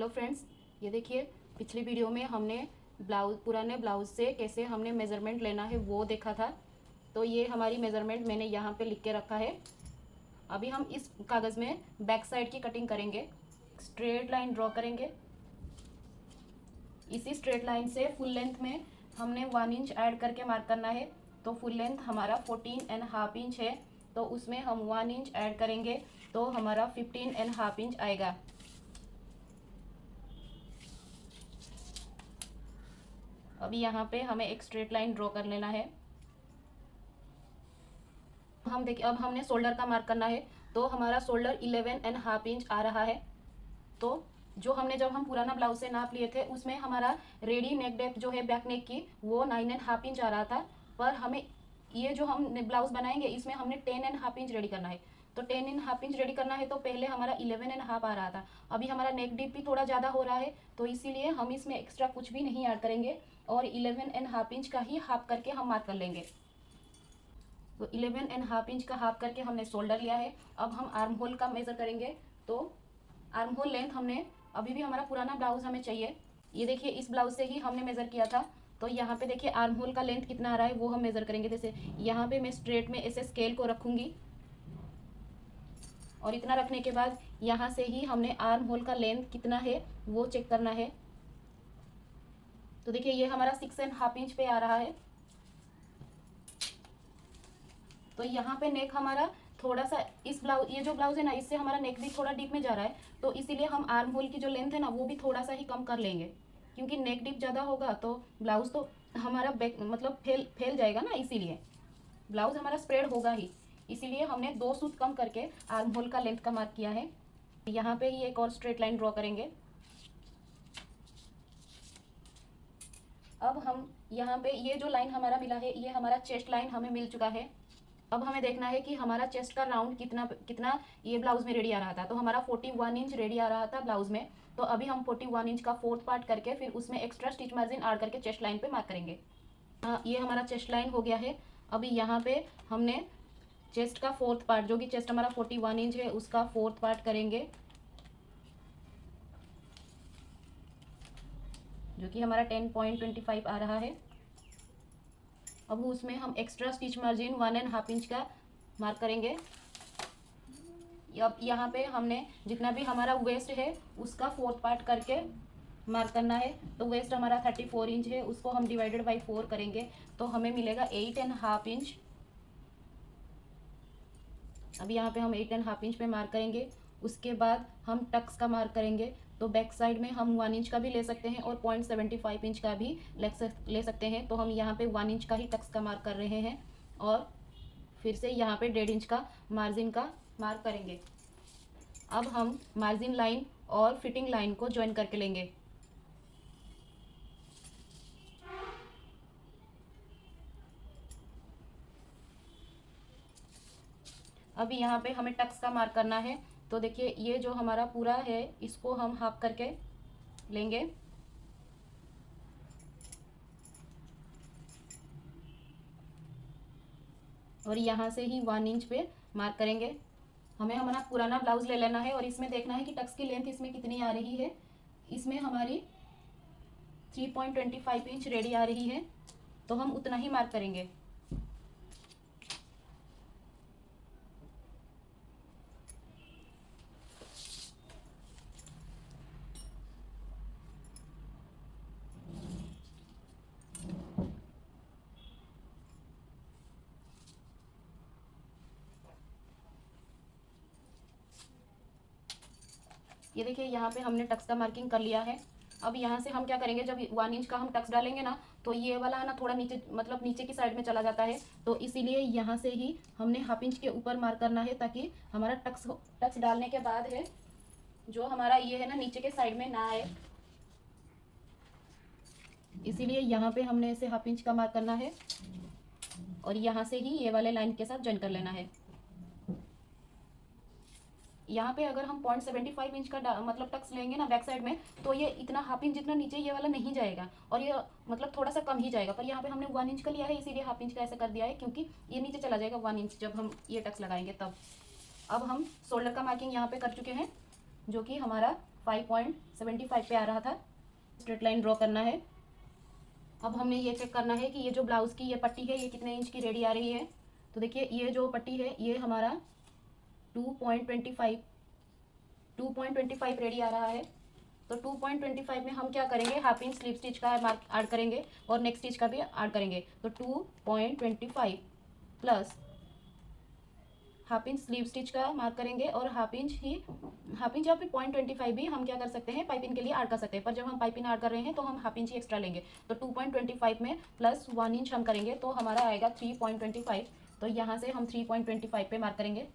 Hello friends, ये देखिए पिछली वीडियो में हमने पुराने ब्लाउज से कैसे हमने मेज़रमेंट लेना है वो देखा था। तो ये हमारी मेज़रमेंट मैंने यहाँ पे लिख के रखा है। अभी हम इस कागज़ में बैक साइड की कटिंग करेंगे। स्ट्रेट लाइन ड्रॉ करेंगे। इसी स्ट्रेट लाइन से फुल लेंथ में हमने 1 इंच ऐड करके मार्क करना है। तो फुल लेंथ हमारा 14.5 इंच है, तो उसमें हम 1 इंच ऐड करेंगे तो हमारा 15.5 इंच आएगा। अभी यहाँ पे हमें एक स्ट्रेट लाइन ड्रॉ कर लेना है। हम देखिए, अब हमने शोल्डर का मार्क करना है। तो हमारा शोल्डर 11.5 इंच आ रहा है। तो जो हमने जब हम पुराना ब्लाउज से नाप लिए थे उसमें हमारा रेडी नेक डेप्थ जो है बैक नेक की वो 9.5 इंच आ रहा था। पर हमें ये जो हम ब्लाउज बनाएंगे इसमें हमने 10.5 इंच रेडी करना है। तो 10.5 इंच रेडी करना है, तो पहले हमारा 11.5 आ रहा था। अभी हमारा नेक डीप भी थोड़ा ज़्यादा हो रहा है, तो इसीलिए हम इसमें एक्स्ट्रा कुछ भी नहीं ऐड करेंगे और 11.5 इंच का ही हाफ करके हम मार्क कर लेंगे। तो 11.5 इंच का हाफ करके हमने शोल्डर लिया है। अब हम आर्म होल का मेज़र करेंगे। तो आर्म होल लेंथ हमने अभी भी हमारा पुराना ब्लाउज हमें चाहिए। ये देखिए इस ब्लाउज से ही हमने मेज़र किया था। तो यहाँ पे देखिए आर्म होल का लेंथ कितना आ रहा है वो हम मेज़र करेंगे। जैसे यहाँ पे मैं स्ट्रेट में ऐसे स्केल को रखूँगी और इतना रखने के बाद यहाँ से ही हमने आर्म होल का लेंथ कितना है वो चेक करना है। तो देखिए ये हमारा 6.5 इंच पे आ रहा है। तो यहाँ पे नेक हमारा थोड़ा सा इस ब्लाउज, ये जो ब्लाउज है ना, इससे हमारा नेक भी थोड़ा डीप में जा रहा है। तो इसीलिए हम आर्म होल की जो लेंथ है ना वो भी थोड़ा सा ही कम कर लेंगे, क्योंकि नेक डीप ज़्यादा होगा तो ब्लाउज तो हमारा बैक मतलब फैल जाएगा ना। इसीलिए ब्लाउज हमारा स्प्रेड होगा ही। इसीलिए हमने 2 सूत कम करके आर्म होल का लेंथ का मार्क किया है। यहाँ पे ही एक और स्ट्रेट लाइन ड्रॉ करेंगे। अब हम यहाँ पे ये जो लाइन हमारा मिला है ये हमारा चेस्ट लाइन हमें मिल चुका है। अब हमें देखना है कि हमारा चेस्ट का राउंड कितना कितना ये ब्लाउज में रेडी आ रहा था। तो हमारा 41 इंच रेडी आ रहा था ब्लाउज में। तो अभी हम 41 इंच का 4th पार्ट करके फिर उसमें एक्स्ट्रा स्टिच मार्जिन ऐड करके चेस्ट लाइन पे मार्क करेंगे। ये हमारा चेस्ट लाइन हो गया है। अभी यहाँ पे हमने चेस्ट का 4th पार्ट, जो कि चेस्ट हमारा 41 इंच है, उसका 4th पार्ट करेंगे, जो कि हमारा 10.25 आ रहा है। अब उसमें हम एक्स्ट्रा स्टिच मार्जिन 1.5 इंच का मार्क करेंगे। अब यहाँ पे हमने जितना भी हमारा वेस्ट है उसका 4th पार्ट करके मार्क करना है। तो वेस्ट हमारा 34 इंच है, उसको हम डिवाइडेड बाई 4 करेंगे तो हमें मिलेगा 8.5 इंच। अब यहाँ पे हम 8.5 इंच पे मार्क करेंगे। उसके बाद हम टक्स का मार्क करेंगे। तो बैक साइड में हम 1 इंच का भी ले सकते हैं और 0.75 इंच का भी ले सकते हैं। तो हम यहाँ पे 1 इंच का ही टक्स का मार्क कर रहे हैं और फिर से यहाँ पे 1.5 इंच का मार्जिन का मार्क करेंगे। अब हम मार्जिन लाइन और फिटिंग लाइन को ज्वाइन करके लेंगे। अभी यहाँ पे हमें टक्स का मार्क करना है। तो देखिए ये जो हमारा पूरा है इसको हम हाफ करके लेंगे। और यहाँ से ही 1 इंच पे मार्क करेंगे। हमें हमारा पुराना ब्लाउज ले लेना है और इसमें देखना है कि टक्स की लेंथ इसमें कितनी आ रही है। इसमें हमारी 3.25 इंच रेडी आ रही है, तो हम उतना ही मार्क करेंगे। ये देखिए यहाँ पे हमने टक्स का मार्किंग कर लिया है। अब यहाँ से हम क्या करेंगे, जब 1 इंच का हम टक्स डालेंगे ना तो ये वाला है ना थोड़ा नीचे, मतलब नीचे की साइड में चला जाता है। तो इसीलिए यहाँ से ही हमने हाफ इंच के ऊपर मार्क करना है, ताकि हमारा टक्स डालने के बाद है जो हमारा ये है ना नीचे के साइड में ना आए। इसीलिए यहाँ पे हमने ऐसे हाफ इंच का मार्क करना है और यहाँ से ही ये वाले लाइन के साथ ज्वाइन कर लेना है। यहाँ पे अगर हम 0.75 इंच का मतलब टक्स लेंगे ना बैक साइड में, तो ये इतना हाफ इंच जितना नीचे ये वाला नहीं जाएगा और ये मतलब थोड़ा सा कम ही जाएगा। पर यहाँ पे हमने 1 इंच का लिया है, इसीलिए हाफ इंच का ऐसा कर दिया है, क्योंकि ये नीचे चला जाएगा 1 इंच जब हम ये टक्स लगाएंगे तब। अब हम शोल्डर का मार्किंग यहाँ पे कर चुके हैं, जो कि हमारा 5.75 पे आ रहा था। स्ट्रेट लाइन ड्रॉ करना है। अब हमने ये चेक करना है कि ये जो ब्लाउज़ की ये पट्टी है ये कितने इंच की रेडी आ रही है। तो देखिए ये जो पट्टी है ये हमारा 2.25 रेडी आ रहा है। तो 2.25 में हम क्या करेंगे, हाफ इंच स्लिप स्टिच का मार्क ऐड करेंगे और नेक स्टिच का भी ऐड करेंगे। तो 2.25 plus half inch sleeve stitch का मार्क करेंगे और हाफ इंच या फिर 0.25 भी हम क्या कर सकते हैं, पाइपिंग के लिए ऐड कर सकते हैं। पर जब हम पाइपिंग ऐड कर रहे हैं तो हम हाफ इंच ही एक्स्ट्रा लेंगे। तो 2.25 में प्लस 1 इंच हम करेंगे तो हमारा आएगा 3.25। तो यहाँ से हम 3.25 पे मार्क करेंगे।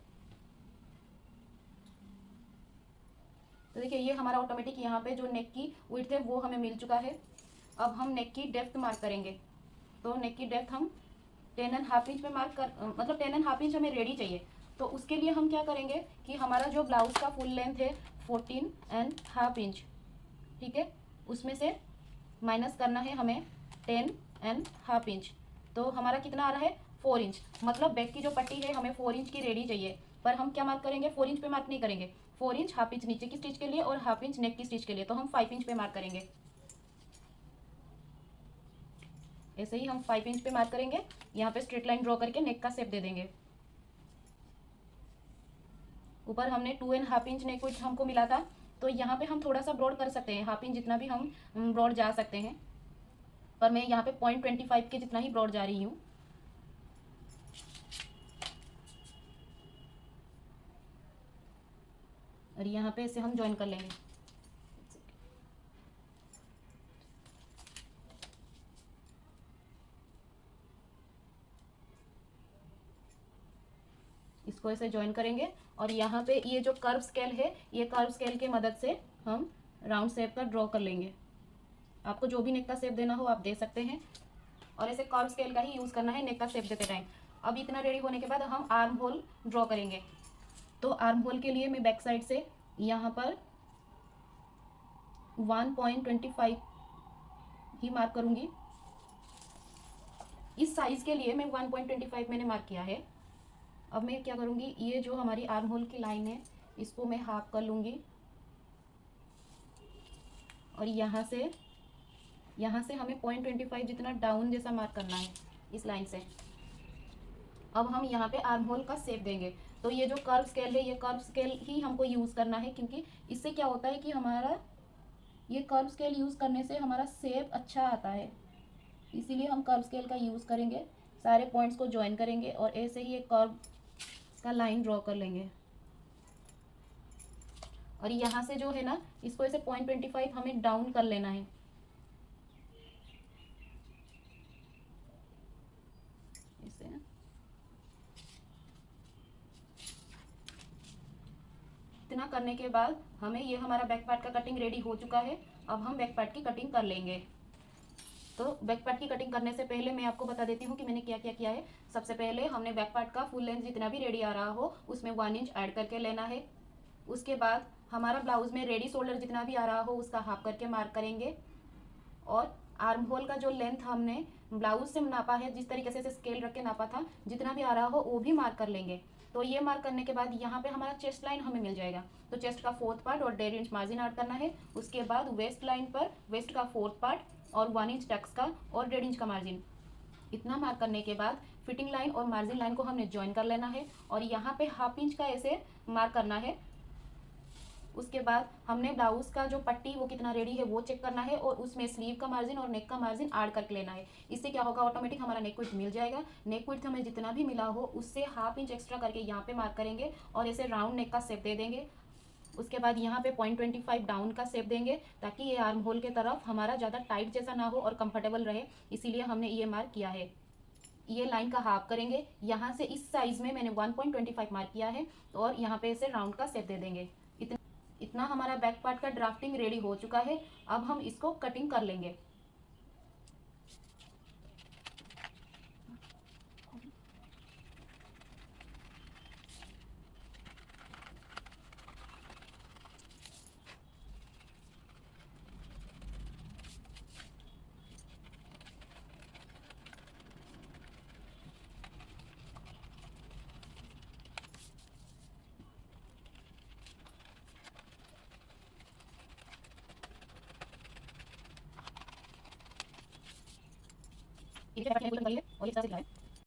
तो देखिए ये हमारा ऑटोमेटिक यहाँ पे जो नेक की विड्थ है वो हमें मिल चुका है। अब हम नेक की डेप्थ मार्क करेंगे। तो नेक की डेप्थ हम 10.5 इंच पे मार्क कर, मतलब 10.5 इंच हमें रेडी चाहिए। तो उसके लिए हम क्या करेंगे कि हमारा जो ब्लाउज का फुल लेंथ है 14.5 इंच, ठीक है, उसमें से माइनस करना है हमें 10.5 इंच। तो हमारा कितना आ रहा है, 4 इंच। मतलब बैक की जो पट्टी है हमें 4 इंच की रेडी चाहिए। पर हम क्या मार्क करेंगे, 4 इंच पे मार्क नहीं करेंगे। 4 इंच हाफ इंच नीचे की स्टिच के लिए और हाफ इंच नेक की स्टिच के लिए। तो हम 5 इंच पे मार्क करेंगे। ऐसे ही हम 5 इंच पे मार्क करेंगे। यहाँ पे स्ट्रेट लाइन ड्रॉ करके नेक का शेप दे देंगे। ऊपर हमने 2.5 इंच नेक विड्थ हमको मिला था। तो यहाँ पे हम थोड़ा सा ब्रॉड कर सकते हैं, हाफ इंच जितना भी हम ब्रॉड जा सकते हैं। पर मैं यहाँ पे 0.25 के जितना ही ब्रॉड जा रही हूँ। और यहाँ पे इसे हम ज्वाइन कर लेंगे। इसको ऐसे ज्वाइन करेंगे और यहाँ पे ये जो कर्व स्केल है, ये कर्व स्केल की मदद से हम राउंड शेप का ड्रॉ कर लेंगे। आपको जो भी नेक का शेप देना हो आप दे सकते हैं। और ऐसे कर्व स्केल का ही यूज़ करना है नेक का शेप देते टाइम। अब इतना रेडी होने के बाद हम आर्म होल ड्रॉ करेंगे। तो आर्म होल के लिए मैं बैक साइड से यहाँ पर 1.25 ही मार्क करूँगी। इस साइज़ के लिए मैं 1.25 मैंने मार्क किया है। अब मैं क्या करूँगी, ये जो हमारी आर्म होल की लाइन है इसको मैं हाफ कर लूँगी और यहाँ से हमें 0.25 जितना डाउन जैसा मार्क करना है इस लाइन से। अब हम यहाँ पे आर्म होल का शेप देंगे। तो ये जो कर्व स्केल है ये कर्व स्केल ही हमको यूज़ करना है, क्योंकि इससे क्या होता है कि हमारा ये कर्व स्केल यूज़ करने से हमारा शेप अच्छा आता है। इसीलिए हम कर्व स्केल का यूज़ करेंगे। सारे पॉइंट्स को ज्वाइन करेंगे और ऐसे ही एक कर्व का लाइन ड्रॉ कर लेंगे। और यहाँ से जो है ना, इसको ऐसे 0.25 हमें डाउन कर लेना है। ऐसे इतना करने के बाद हमें ये हमारा बैक पार्ट का कटिंग रेडी हो चुका है। अब हम बैक पार्ट की कटिंग कर लेंगे। तो बैक पार्ट की कटिंग करने से पहले मैं आपको बता देती हूँ कि मैंने क्या क्या किया है। सबसे पहले हमने बैक पार्ट का फुल लेंथ जितना भी रेडी आ रहा हो उसमें 1 इंच ऐड करके लेना है। उसके बाद हमारा ब्लाउज में रेडी शोल्डर जितना भी आ रहा हो उसका हाफ करके मार्क करेंगे। और आर्म होल का जो लेंथ हमने ब्लाउज से नापा है, जिस तरीके से स्केल रख के नापा था, जितना भी आ रहा हो वो भी मार्क कर लेंगे। तो ये मार्क करने के बाद यहाँ पे हमारा चेस्ट लाइन हमें मिल जाएगा। तो चेस्ट का 4th पार्ट और 1.5 इंच मार्जिन ऐड करना है। उसके बाद वेस्ट लाइन पर वेस्ट का 4th पार्ट और 1 इंच टक्स का और 1.5 इंच का मार्जिन। इतना मार्क करने के बाद फिटिंग लाइन और मार्जिन लाइन को हमने ज्वाइन कर लेना है और यहाँ पे हाफ इंच का ऐसे मार्क करना है। उसके बाद हमने ब्लाउज का जो पट्टी वो कितना रेडी है वो चेक करना है और उसमें स्लीव का मार्जिन और नेक का मार्जिन ऐड करके लेना है। इससे क्या होगा, ऑटोमेटिक हमारा नेक विड्थ मिल जाएगा। नेक विड्थ हमें जितना भी मिला हो उससे हाफ इंच एक्स्ट्रा करके यहाँ पे मार्क करेंगे और ऐसे राउंड नेक का शेप दे देंगे। उसके बाद यहाँ पे 0.25 डाउन का शेप देंगे ताकि ये आर्म होल के तरफ हमारा ज़्यादा टाइट जैसा ना हो और कंफर्टेबल रहे, इसीलिए हमने ये मार्क किया है। ये लाइन का हाफ करेंगे। यहाँ से इस साइज में मैंने 1.25 मार्क किया है और यहाँ पे इसे राउंड का शेप दे देंगे। इतना हमारा बैक पार्ट का ड्राफ्टिंग रेडी हो चुका है। अब हम इसको कटिंग कर लेंगे। देखिए पेपर की पूरी निकाली है और ये इस तरह से दिखा है।